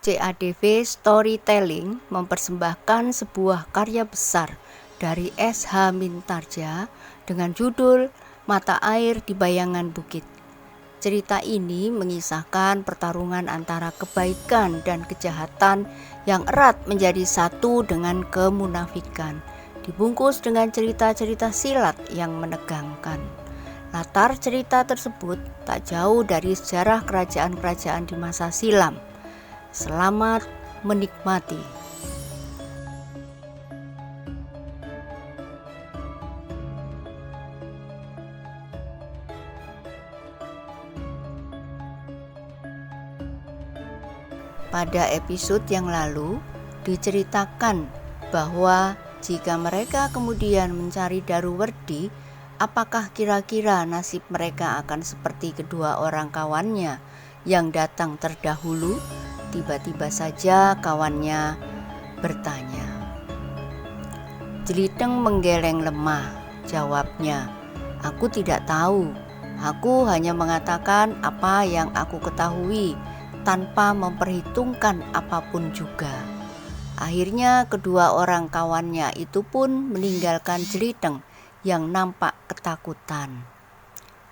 CADV Storytelling mempersembahkan sebuah karya besar dari S.H. Mintarja dengan judul Mata Air di Bayangan Bukit. Cerita ini mengisahkan pertarungan antara kebaikan dan kejahatan yang erat menjadi satu dengan kemunafikan, dibungkus dengan cerita-cerita silat yang menegangkan. Latar cerita tersebut tak jauh dari sejarah kerajaan-kerajaan di masa silam. Selamat menikmati. Pada episode yang lalu diceritakan bahwa jika mereka kemudian mencari Daruwerdi, apakah kira-kira nasib mereka akan seperti kedua orang kawannya yang datang terdahulu? Tiba-tiba saja kawannya bertanya. Jeliteng menggeleng lemah, jawabnya, "Aku tidak tahu. Aku hanya mengatakan apa yang aku ketahui tanpa memperhitungkan apapun juga." Akhirnya kedua orang kawannya itu pun meninggalkan Jeliteng yang nampak ketakutan.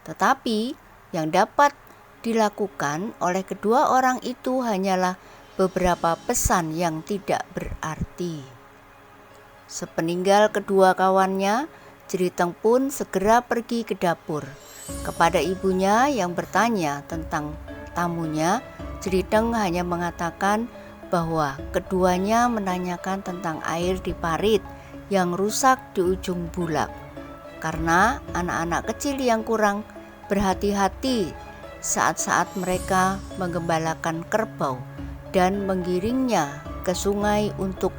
Tetapi yang dapat dilakukan oleh kedua orang itu hanyalah beberapa pesan yang tidak berarti. Sepeninggal kedua kawannya, Jeliteng pun segera pergi ke dapur. Kepada ibunya yang bertanya tentang tamunya, Jeliteng hanya mengatakan bahwa keduanya menanyakan tentang air di parit yang rusak di ujung bulak, karena anak-anak kecil yang kurang berhati-hati saat-saat mereka menggembalakan kerbau dan menggiringnya ke sungai untuk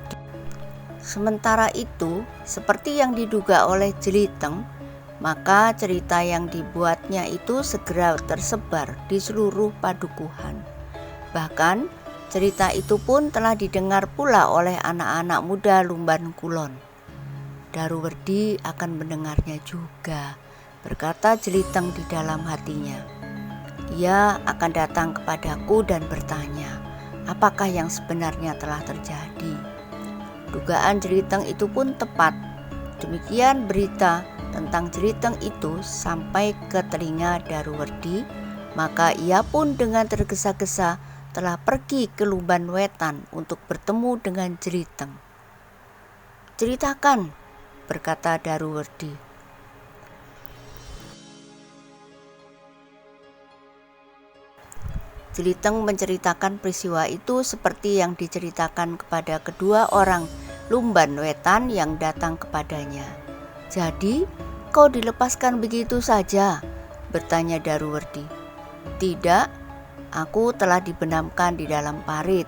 sementara itu, seperti yang diduga oleh Jeliteng, maka cerita yang dibuatnya itu segera tersebar di seluruh padukuhan. Bahkan cerita itu pun telah didengar pula oleh anak-anak muda Lumban Kulon. Daruwerdi akan mendengarnya juga, berkata Jeliteng di dalam hatinya. Ia akan datang kepadaku dan bertanya, apakah yang sebenarnya telah terjadi. Dugaan Jeliteng itu pun tepat. Demikian berita tentang Jeliteng itu sampai ke telinga Daruwerdi, maka ia pun dengan tergesa-gesa telah pergi ke Lumban Wetan untuk bertemu dengan Jeliteng. "Ceritakan," berkata Daruwerdi. Jeliteng menceritakan peristiwa itu seperti yang diceritakan kepada kedua orang Lumban Wetan yang datang kepadanya. "Jadi, kau dilepaskan begitu saja?" bertanya Daruwerdi. "Tidak, aku telah dibenamkan di dalam parit."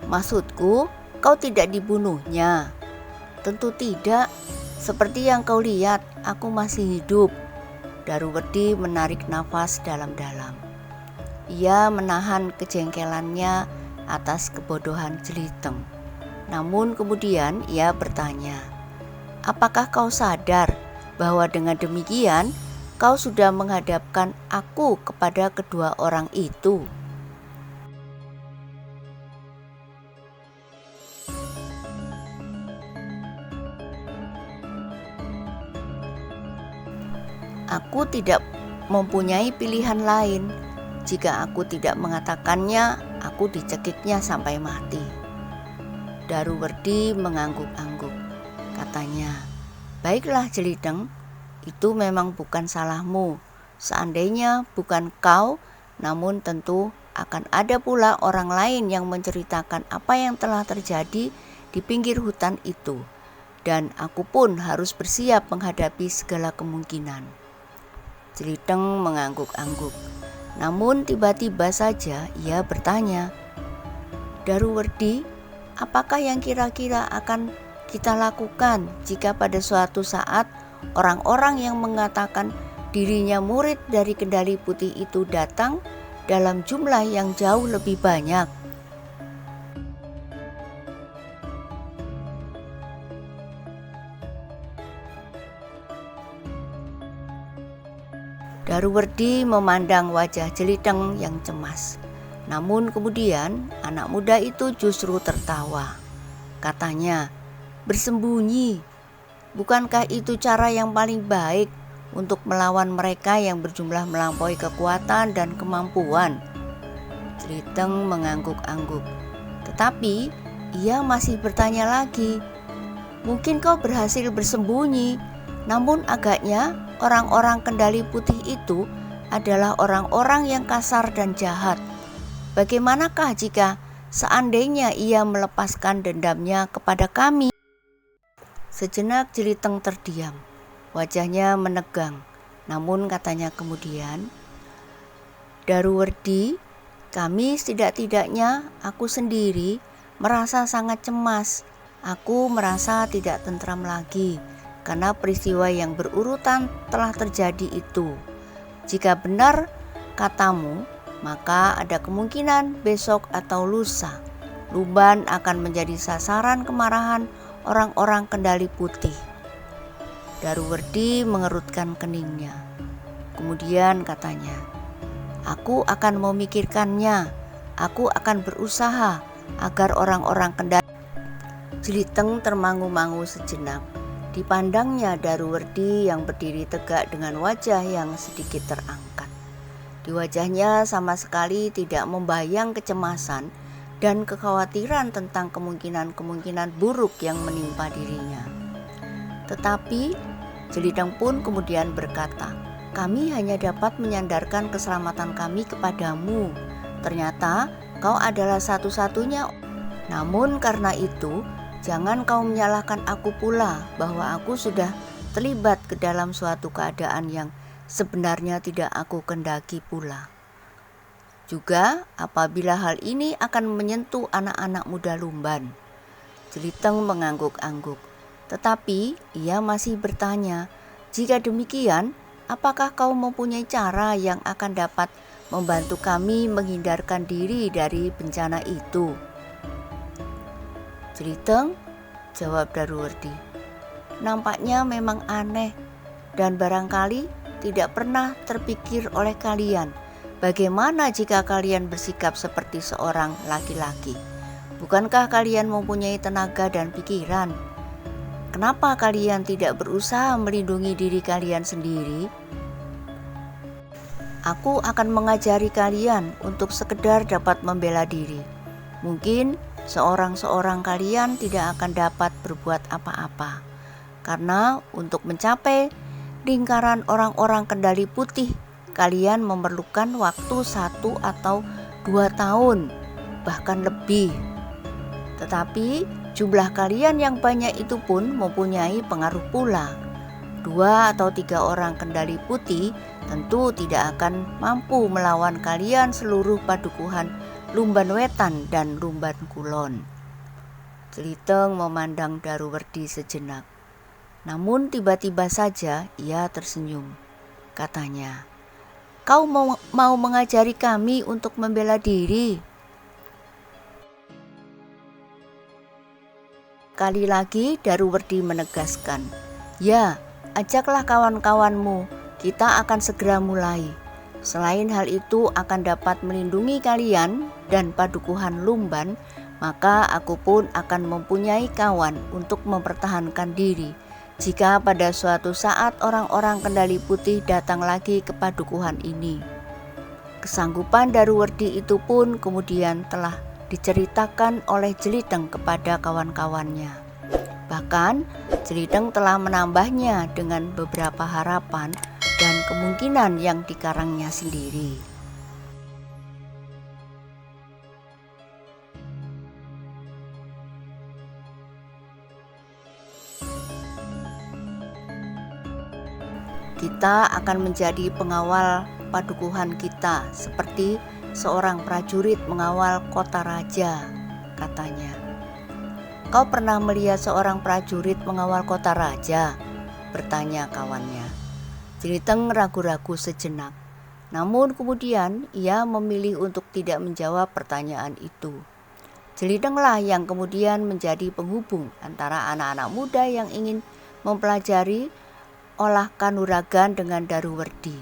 "Maksudku, kau tidak dibunuhnya?" "Tentu tidak. Seperti yang kau lihat, aku masih hidup." Daruwerdi menarik nafas dalam-dalam. Ia menahan kejengkelannya atas kebodohan Jeliteng. Namun kemudian ia bertanya, "Apakah kau sadar bahwa dengan demikian kau sudah menghadapkan aku kepada kedua orang itu?" "Aku tidak mempunyai pilihan lain. Jika aku tidak mengatakannya, aku dicekiknya sampai mati." Daruwerdi mengangguk-angguk. Katanya, "Baiklah Jeliteng, itu memang bukan salahmu. Seandainya bukan kau, namun tentu akan ada pula orang lain yang menceritakan apa yang telah terjadi di pinggir hutan itu. Dan aku pun harus bersiap menghadapi segala kemungkinan." Jeliteng mengangguk-angguk. Namun tiba-tiba saja ia bertanya, "Daruwerdi, apakah yang kira-kira akan kita lakukan jika pada suatu saat orang-orang yang mengatakan dirinya murid dari Kendali Putih itu datang dalam jumlah yang jauh lebih banyak?" Daruwerdi memandang wajah Jeliteng yang cemas. Namun kemudian anak muda itu justru tertawa. Katanya, "Bersembunyi, bukankah itu cara yang paling baik untuk melawan mereka yang berjumlah melampaui kekuatan dan kemampuan?" Jeliteng mengangguk-angguk. Tetapi ia masih bertanya lagi, "Mungkin kau berhasil bersembunyi, namun agaknya orang-orang Kendali Putih itu adalah orang-orang yang kasar dan jahat. Bagaimanakah jika seandainya ia melepaskan dendamnya kepada kami?" Sejenak Jeliteng terdiam, wajahnya menegang. Namun katanya kemudian, "Daruwerdi, kami setidak-tidaknya aku sendiri merasa sangat cemas. Aku merasa tidak tentram lagi karena peristiwa yang berurutan telah terjadi itu. Jika benar katamu, maka ada kemungkinan besok atau lusa Lumban akan menjadi sasaran kemarahan orang-orang Kendali Putih." Daruwerdi mengerutkan keningnya. Kemudian katanya, "Aku akan memikirkannya. Aku akan berusaha agar orang-orang Kendali." Jeliteng termangu-mangu sejenak. Dipandangnya Daruwerdi yang berdiri tegak dengan wajah yang sedikit terangkat. Di wajahnya sama sekali tidak membayang kecemasan dan kekhawatiran tentang kemungkinan-kemungkinan buruk yang menimpa dirinya. Tetapi Jeliteng pun kemudian berkata, "Kami hanya dapat menyandarkan keselamatan kami kepadamu. Ternyata kau adalah satu-satunya. Namun karena itu, jangan kau menyalahkan aku pula bahwa aku sudah terlibat ke dalam suatu keadaan yang sebenarnya tidak aku kendaki pula. Juga apabila hal ini akan menyentuh anak-anak muda Lumban." Jeliteng mengangguk-angguk, tetapi ia masih bertanya, "Jika demikian, apakah kau mempunyai cara yang akan dapat membantu kami menghindarkan diri dari bencana itu?" "Jeliteng," jawab Daruwerdi, "nampaknya memang aneh dan barangkali tidak pernah terpikir oleh kalian. Bagaimana jika kalian bersikap seperti seorang laki-laki? Bukankah kalian mempunyai tenaga dan pikiran? Kenapa kalian tidak berusaha melindungi diri kalian sendiri? Aku akan mengajari kalian untuk sekedar dapat membela diri. Mungkin seorang-seorang kalian tidak akan dapat berbuat apa-apa, karena untuk mencapai lingkaran orang-orang Kendali Putih, kalian memerlukan waktu 1 atau 2 tahun, bahkan lebih. Tetapi jumlah kalian yang banyak itu pun mempunyai pengaruh pula. 2 atau 3 orang Kendali Putih tentu tidak akan mampu melawan kalian seluruh padukuhan Lumban Wetan dan Lumban Kulon." Jeliteng memandang Daruwerdi sejenak. Namun tiba-tiba saja ia tersenyum. Katanya, "Kau mau mengajari kami untuk membela diri?" Kali lagi Daruwerdi menegaskan, "Ya, ajaklah kawan-kawanmu, kita akan segera mulai. Selain hal itu akan dapat melindungi kalian dan padukuhan Lumban, maka aku pun akan mempunyai kawan untuk mempertahankan diri jika pada suatu saat orang-orang Kendali Putih datang lagi ke padukuhan ini." Kesanggupan Daruwerdi itu pun kemudian telah diceritakan oleh Jeliteng kepada kawan-kawannya. Bahkan Jeliteng telah menambahnya dengan beberapa harapan dan kemungkinan yang dikarangnya sendiri. "Kita akan menjadi pengawal padukuhan kita seperti seorang prajurit mengawal kota raja," katanya. "Kau pernah melihat seorang prajurit mengawal kota raja?" bertanya kawannya. Jeliteng ragu-ragu sejenak. Namun kemudian ia memilih untuk tidak menjawab pertanyaan itu. Jelitenglah yang kemudian menjadi penghubung antara anak-anak muda yang ingin mempelajari olah kanuragan dengan Daruwerdi.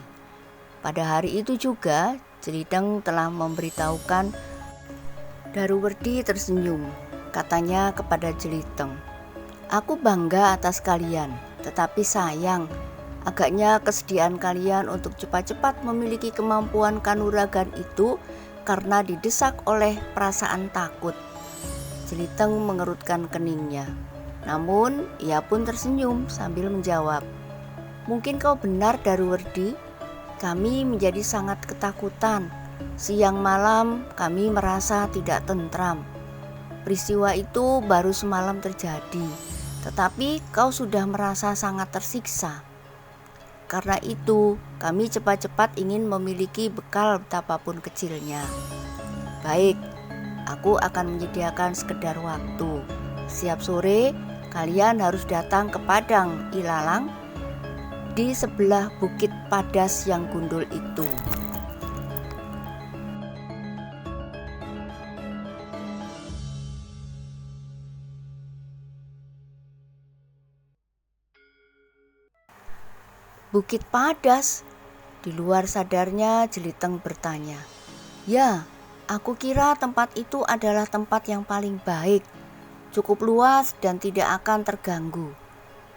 Pada hari itu juga Jeliteng telah memberitahukan. Daruwerdi tersenyum. Katanya kepada Jeliteng, "Aku bangga atas kalian, tetapi sayang, agaknya kesediaan kalian untuk cepat-cepat memiliki kemampuan kanuragan itu karena didesak oleh perasaan takut." Jeliteng mengerutkan keningnya. Namun ia pun tersenyum sambil menjawab, "Mungkin kau benar, Daruwerdi. Kami menjadi sangat ketakutan. Siang malam kami merasa tidak tentram. Peristiwa itu baru semalam terjadi, tetapi kau sudah merasa sangat tersiksa. Karena itu kami cepat-cepat ingin memiliki bekal betapapun kecilnya. Baik, aku akan menyediakan sekedar waktu. Setiap sore kalian harus datang ke Padang Ilalang di sebelah Bukit Padas yang gundul itu." Bukit Padas? Di luar sadarnya Jeliteng bertanya. "Ya, aku kira tempat itu adalah tempat yang paling baik. Cukup luas dan tidak akan terganggu.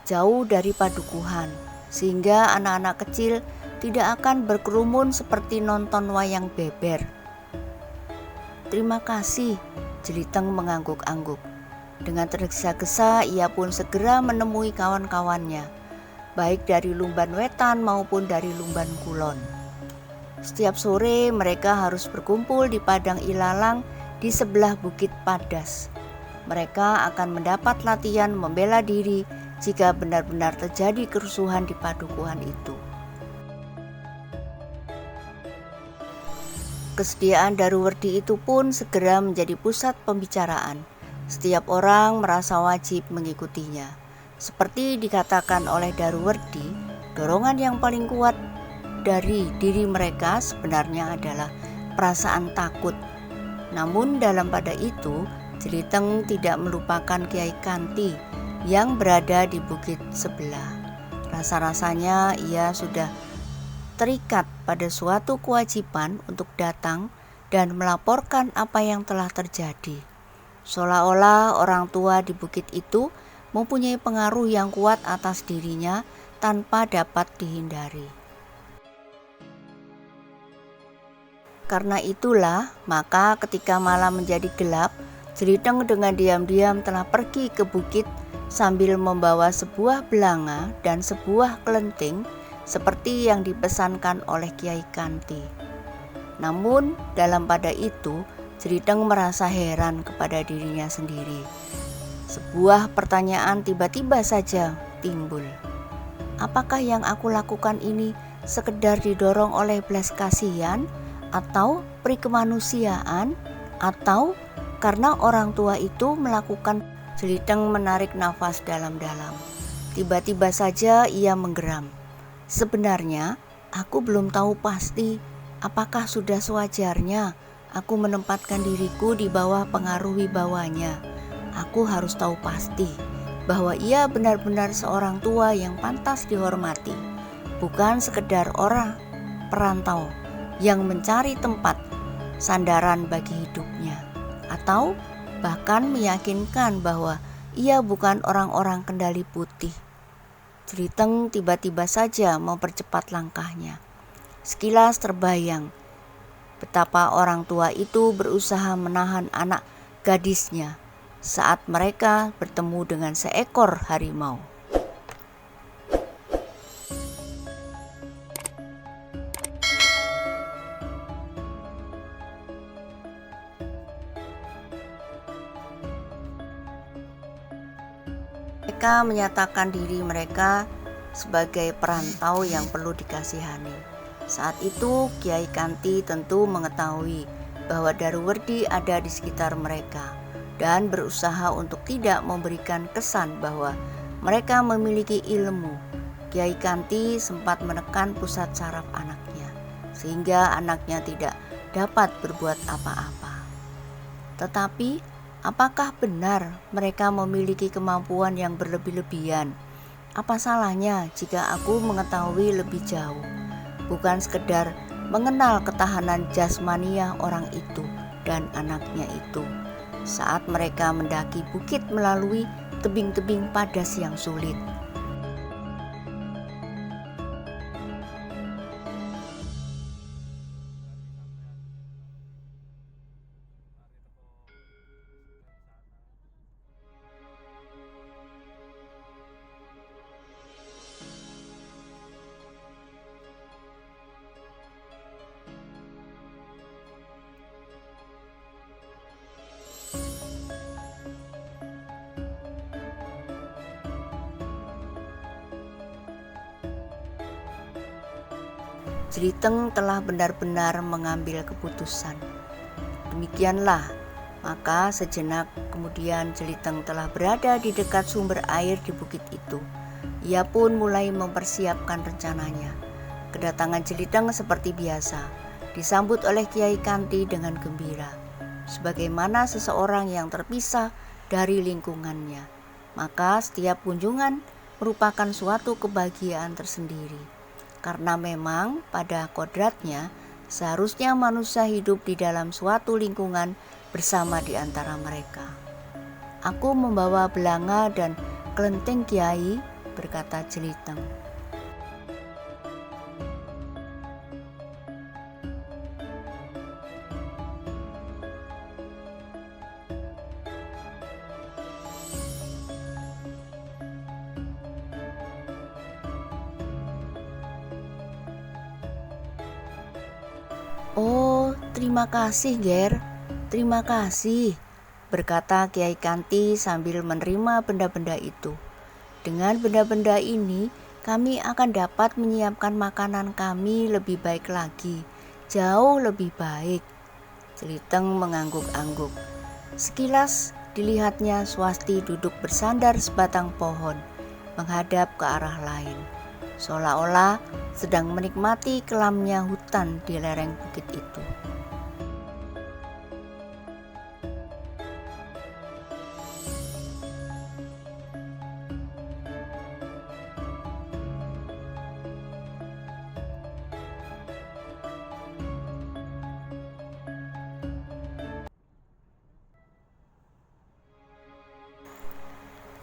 Jauh dari padukuhan, sehingga anak-anak kecil tidak akan berkerumun seperti nonton wayang beber." "Terima kasih," Jeliteng mengangguk-angguk. Dengan tergesa-gesa ia pun segera menemui kawan-kawannya, baik dari Lumban Wetan maupun dari Lumban Kulon. Setiap sore mereka harus berkumpul di Padang Ilalang di sebelah Bukit Padas. Mereka akan mendapat latihan membela diri jika benar-benar terjadi kerusuhan di padukuhan itu. Kesediaan Daruwerdi itu pun segera menjadi pusat pembicaraan. Setiap orang merasa wajib mengikutinya. Seperti dikatakan oleh Daruwerdi, dorongan yang paling kuat dari diri mereka sebenarnya adalah perasaan takut. Namun dalam pada itu, Jeliteng tidak melupakan Kiai Kanti yang berada di bukit sebelah. Rasa-rasanya ia sudah terikat pada suatu kewajiban untuk datang dan melaporkan apa yang telah terjadi. Seolah-olah orang tua di bukit itu mempunyai pengaruh yang kuat atas dirinya tanpa dapat dihindari. Karena itulah, maka ketika malam menjadi gelap, Jeliteng dengan diam-diam telah pergi ke bukit sambil membawa sebuah belanga dan sebuah kelenting seperti yang dipesankan oleh Kiai Kanti. Namun dalam pada itu, Jeliteng merasa heran kepada dirinya sendiri. Sebuah pertanyaan tiba-tiba saja timbul. Apakah yang aku lakukan ini sekedar didorong oleh belas kasihan, atau peri kemanusiaan, atau karena orang tua itu melakukan? Jeliteng menarik nafas dalam-dalam. Tiba-tiba saja ia menggeram. Sebenarnya aku belum tahu pasti apakah sudah sewajarnya aku menempatkan diriku di bawah pengaruh wibawanya. Aku harus tahu pasti bahwa ia benar-benar seorang tua yang pantas dihormati, bukan sekedar orang perantau yang mencari tempat sandaran bagi hidupnya, atau bahkan meyakinkan bahwa ia bukan orang-orang kendali putih. Jeliteng tiba-tiba saja mempercepat langkahnya. Sekilas terbayang betapa orang tua itu berusaha menahan anak gadisnya saat mereka bertemu dengan seekor harimau. Mereka menyatakan diri mereka sebagai perantau yang perlu dikasihani. Saat itu Kiai Kanti tentu mengetahui bahwa Daruwerdi ada di sekitar mereka dan berusaha untuk tidak memberikan kesan bahwa mereka memiliki ilmu. Kiai Kanti sempat menekan pusat saraf anaknya sehingga anaknya tidak dapat berbuat apa-apa. Tetapi apakah benar mereka memiliki kemampuan yang berlebih-lebihan? Apa salahnya jika aku mengetahui lebih jauh? Bukan sekedar mengenal ketahanan jasmania orang itu dan anaknya itu saat mereka mendaki bukit melalui tebing-tebing padas yang sulit. Jeliteng telah benar-benar mengambil keputusan. Demikianlah, maka sejenak kemudian Jeliteng telah berada di dekat sumber air di bukit itu. Ia pun mulai mempersiapkan rencananya. Kedatangan Jeliteng seperti biasa, disambut oleh Kiai Kanti dengan gembira, sebagaimana seseorang yang terpisah dari lingkungannya. Maka setiap kunjungan merupakan suatu kebahagiaan tersendiri. Karena memang pada kodratnya seharusnya manusia hidup di dalam suatu lingkungan bersama di antara mereka. Aku membawa belanga dan kelenteng Kiai, berkata Jeliteng. Oh, terima kasih Ger, terima kasih, berkata Kiai Kanti sambil menerima benda-benda itu. Dengan benda-benda ini, kami akan dapat menyiapkan makanan kami lebih baik lagi, jauh lebih baik. Jeliteng mengangguk-angguk. Sekilas dilihatnya Swasti duduk bersandar sebatang pohon, menghadap ke arah lain, seolah-olah sedang menikmati kelamnya hutan di lereng bukit itu.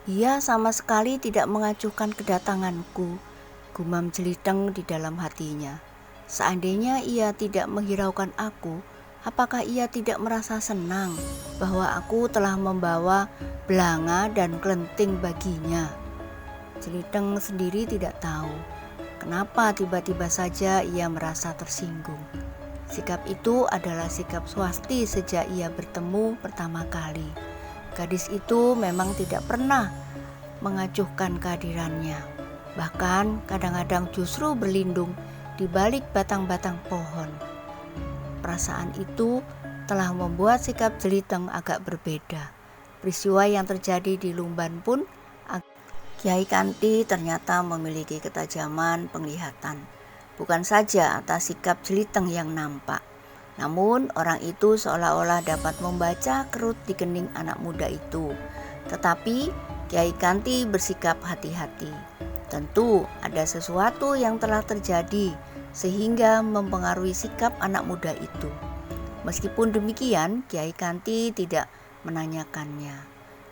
Ia sama sekali tidak mengacuhkan kedatanganku, gumam Jeliteng di dalam hatinya. Seandainya ia tidak menghiraukan aku, apakah ia tidak merasa senang bahwa aku telah membawa belanga dan kelenting baginya? Jeliteng sendiri tidak tahu kenapa tiba-tiba saja ia merasa tersinggung. Sikap itu adalah sikap Swasti sejak ia bertemu pertama kali. Gadis itu memang tidak pernah mengacuhkan kehadirannya. Bahkan kadang-kadang justru berlindung di balik batang-batang pohon. Perasaan itu telah membuat sikap Jeliteng agak berbeda. Peristiwa yang terjadi di Lumban pun Kiai Kanti ternyata memiliki ketajaman penglihatan. Bukan saja atas sikap Jeliteng yang nampak, namun orang itu seolah-olah dapat membaca kerut di kening anak muda itu. Tetapi Kiai Kanti bersikap hati-hati. Tentu ada sesuatu yang telah terjadi sehingga mempengaruhi sikap anak muda itu. Meskipun demikian, Kiai Kanti tidak menanyakannya.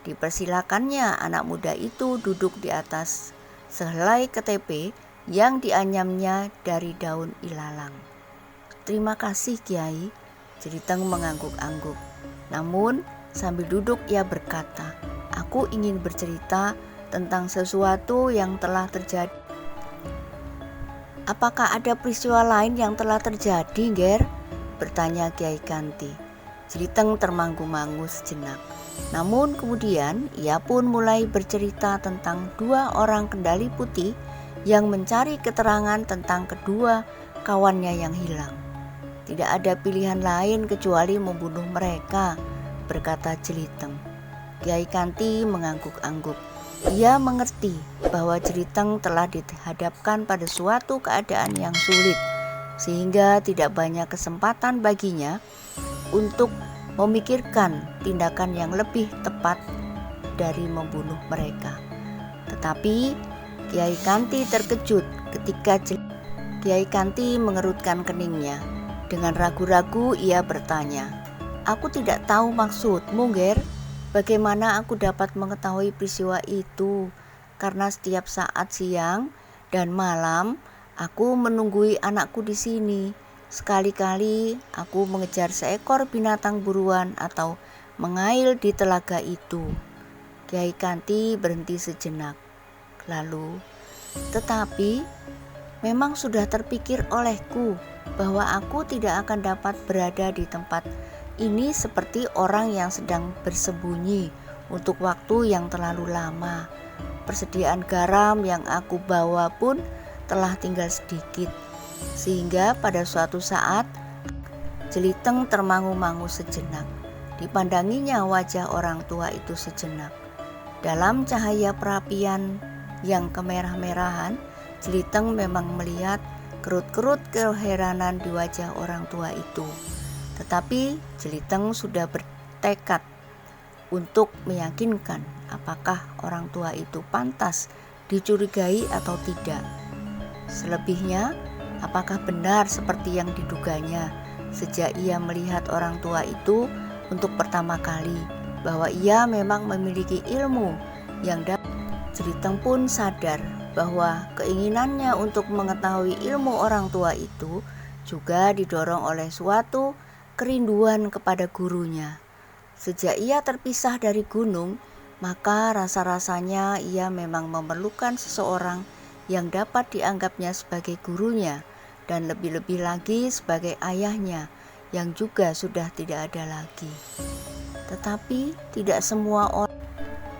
Dipersilakannya anak muda itu duduk di atas sehelai ketepe yang dianyamnya dari daun ilalang. Terima kasih Kiai, Jeliteng mengangguk-angguk. Namun sambil duduk ia berkata, aku ingin bercerita tentang sesuatu yang telah terjadi. Apakah ada peristiwa lain yang telah terjadi, Ger? Bertanya Kiai Kanti. Jeliteng termanggu-manggu sejenak. Namun kemudian ia pun mulai bercerita tentang dua orang kendali putih yang mencari keterangan tentang kedua kawannya yang hilang. Tidak ada pilihan lain kecuali membunuh mereka, berkata Jeliteng. Kiai Kanti mengangguk-angguk. Ia mengerti bahwa Jeliteng telah dihadapkan pada suatu keadaan yang sulit, sehingga tidak banyak kesempatan baginya untuk memikirkan tindakan yang lebih tepat dari membunuh mereka. Tetapi Kiai Kanti terkejut ketika Kiai Kanti mengerutkan keningnya. Dengan ragu-ragu ia bertanya, "Aku tidak tahu maksudmu, Ger. Bagaimana aku dapat mengetahui peristiwa itu? Karena setiap saat siang dan malam aku menunggui anakku di sini. Sekali-kali aku mengejar seekor binatang buruan atau mengail di telaga itu." Kiai Kanti berhenti sejenak. Lalu, "Tetapi memang sudah terpikir olehku bahwa aku tidak akan dapat berada di tempat ini seperti orang yang sedang bersembunyi untuk waktu yang terlalu lama. Persediaan garam yang aku bawa pun telah tinggal sedikit, sehingga pada suatu saat Jeliteng termangu-mangu sejenak. Dipandanginya wajah orang tua itu sejenak. Dalam cahaya perapian yang kemerah-merahan, Jeliteng memang melihat kerut-kerut keheranan di wajah orang tua itu. Tetapi Jeliteng sudah bertekad untuk meyakinkan apakah orang tua itu pantas dicurigai atau tidak. Selebihnya, apakah benar seperti yang diduganya sejak ia melihat orang tua itu untuk pertama kali, bahwa ia memang memiliki ilmu yang dapat. Jeliteng pun sadar bahwa keinginannya untuk mengetahui ilmu orang tua itu juga didorong oleh suatu kerinduan kepada gurunya. Sejak ia terpisah dari gunung, maka rasa-rasanya ia memang memerlukan seseorang yang dapat dianggapnya sebagai gurunya dan lebih-lebih lagi sebagai ayahnya yang juga sudah tidak ada lagi. Tetapi tidak semua orang.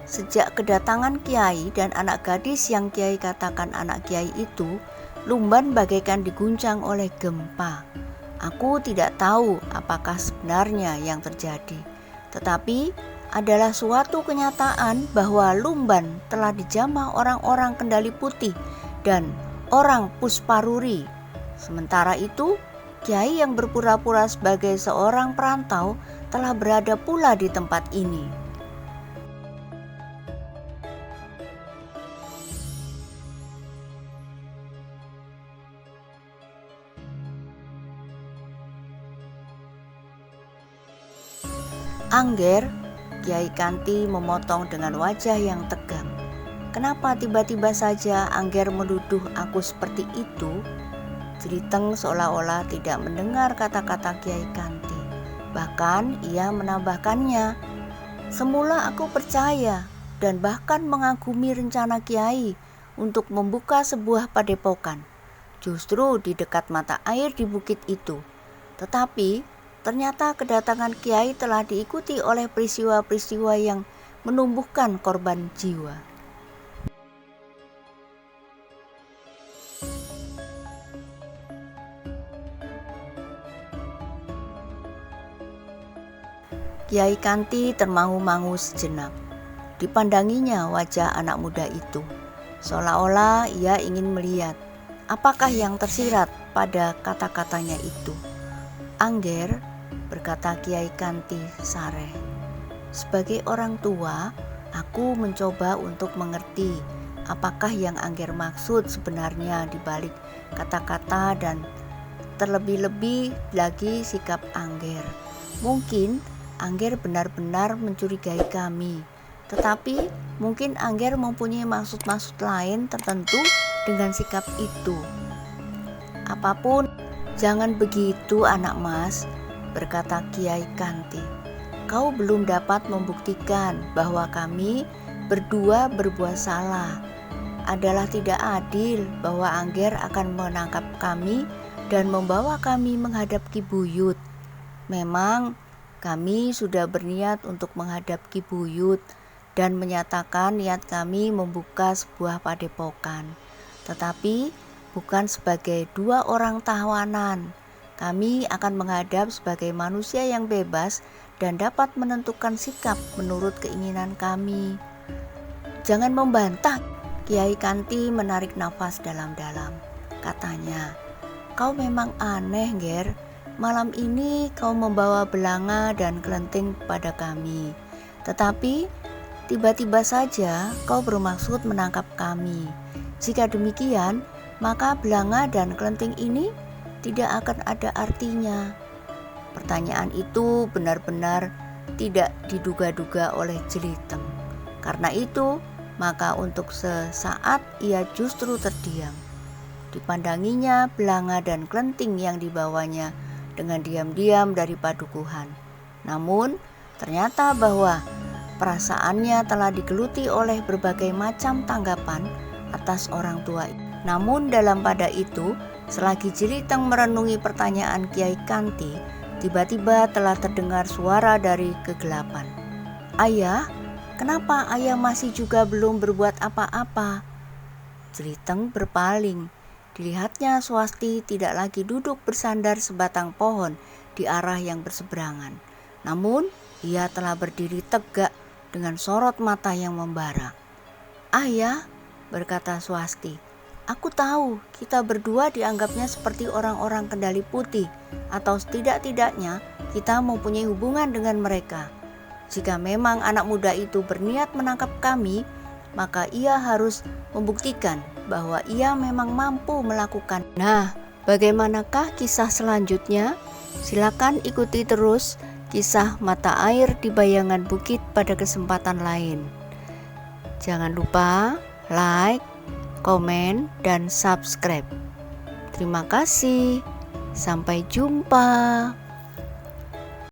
Sejak kedatangan Kiai dan anak gadis yang Kiai katakan anak Kiai itu, Lumban bagaikan diguncang oleh gempa. Aku tidak tahu apakah sebenarnya yang terjadi, tetapi adalah suatu kenyataan bahwa Lumban telah dijamah orang-orang Kendali Putih dan orang Pusparuri. Sementara itu, Kiai yang berpura-pura sebagai seorang perantau telah berada pula di tempat ini. "Angger," Kiai Kanti memotong dengan wajah yang tegang. "Kenapa tiba-tiba saja Angger menuduh aku seperti itu?" Jeliteng seolah-olah tidak mendengar kata-kata Kiai Kanti. Bahkan ia menambahkannya, "Semula aku percaya dan bahkan mengagumi rencana Kiai untuk membuka sebuah padepokan justru di dekat mata air di bukit itu. Tetapi ternyata kedatangan Kiai telah diikuti oleh peristiwa-peristiwa yang menumbuhkan korban jiwa." Kiai Kanti termangu-mangu sejenak. Dipandanginya wajah anak muda itu, seolah-olah ia ingin melihat apakah yang tersirat pada kata-katanya itu. "Angger," berkata Kiai Kanti sareh, "sebagai orang tua, aku mencoba untuk mengerti apakah yang Angger maksud sebenarnya di balik kata-kata dan terlebih-lebih lagi sikap Angger. Mungkin Angger benar-benar mencurigai kami, tetapi mungkin Angger mempunyai maksud-maksud lain tertentu dengan sikap itu. Apapun, jangan begitu anak mas," berkata Kiai Kanti. "Kau belum dapat membuktikan bahwa kami berdua berbuat salah. Adalah tidak adil bahwa Angger akan menangkap kami dan membawa kami menghadap Ki Buyut. Memang kami sudah berniat untuk menghadap Ki Buyut dan menyatakan niat kami membuka sebuah padepokan, tetapi bukan sebagai dua orang tawanan. Kami akan menghadap sebagai manusia yang bebas dan dapat menentukan sikap menurut keinginan kami." "Jangan membantah." Kiai Kanti menarik nafas dalam-dalam. Katanya, "Kau memang aneh, Ger. Malam ini kau membawa belanga dan kelenting kepada kami. Tetapi tiba-tiba saja kau bermaksud menangkap kami. Jika demikian, maka belanga dan kelenting ini tidak akan ada artinya. Pertanyaan itu benar-benar tidak diduga-duga oleh Jeliteng. Karena itu, maka untuk sesaat ia justru terdiam. Dipandanginya belanga dan kelenting yang dibawanya dengan diam-diam dari padukuhan. Namun, ternyata bahwa perasaannya telah digeluti oleh berbagai macam tanggapan atas orang tua. Namun dalam pada itu, selagi Jeliteng merenungi pertanyaan Kiai Kanti, tiba-tiba telah terdengar suara dari kegelapan. "Ayah, kenapa ayah masih juga belum berbuat apa-apa?" Jeliteng berpaling. Dilihatnya Swasti tidak lagi duduk bersandar sebatang pohon di arah yang berseberangan. Namun, ia telah berdiri tegak dengan sorot mata yang membara. "Ayah," berkata Swasti, "aku tahu kita berdua dianggapnya seperti orang-orang kendali putih, atau setidak-tidaknya kita mempunyai hubungan dengan mereka. Jika memang anak muda itu berniat menangkap kami, maka ia harus membuktikan bahwa ia memang mampu melakukan." Nah, bagaimanakah kisah selanjutnya? Silakan ikuti terus kisah mata air di bayangan bukit pada kesempatan lain. Jangan lupa like, komen, dan subscribe. Terima kasih. Sampai jumpa.